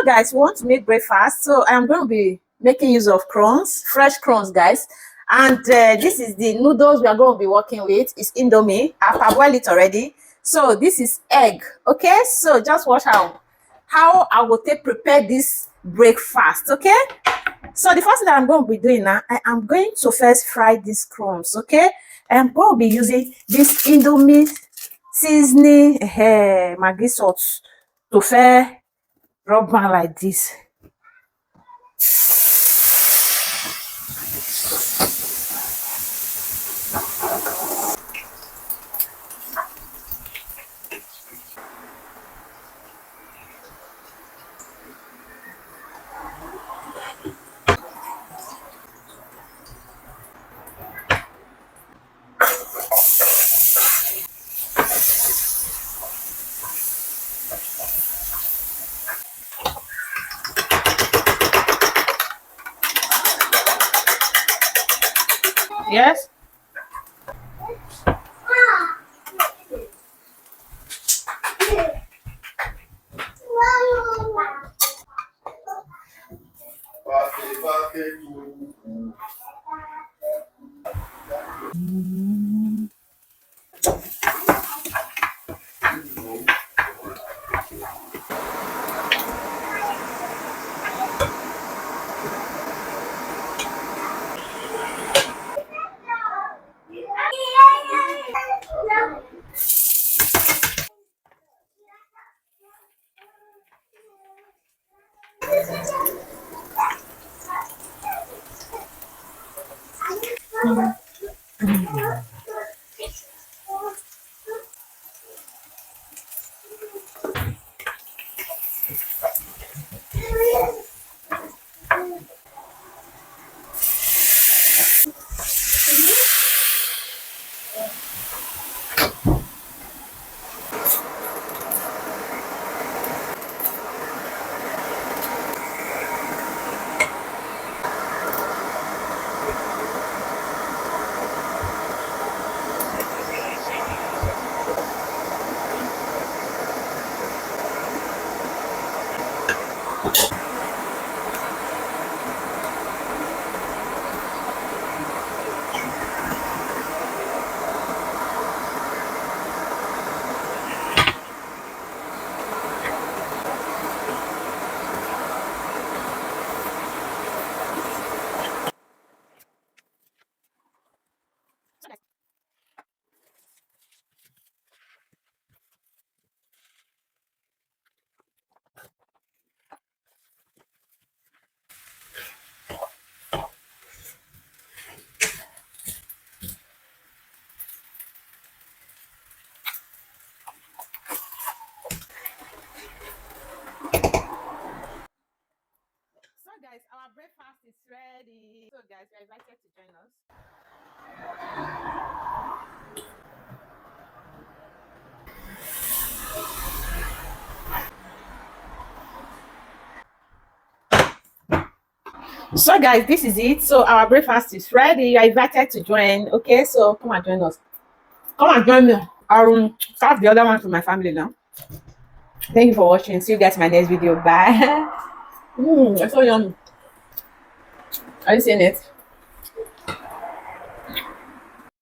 guys, we want to make breakfast, so I'm going to be making use of crumbs, fresh crumbs, guys. And this is the noodles we are going to be working with. It's Indomie. I've parboiled it already. So this is egg. Okay, so just watch how I will prepare this breakfast. Okay, so the first thing that I'm going to be doing now, I am going to first fry these crumbs. Okay, I'm going to be using this Indomie seasoning, Maggi salt to fair rub one like this. Yes. So guys, our breakfast is ready. So guys, you're invited to join us. So guys, this is it. So our breakfast is ready. You're invited to join. Okay, so come and join us. Come and join me. I'll serve the other one to my family now. Thank you for watching. See you guys in my next video. Bye. It's so yummy. Are you seeing it?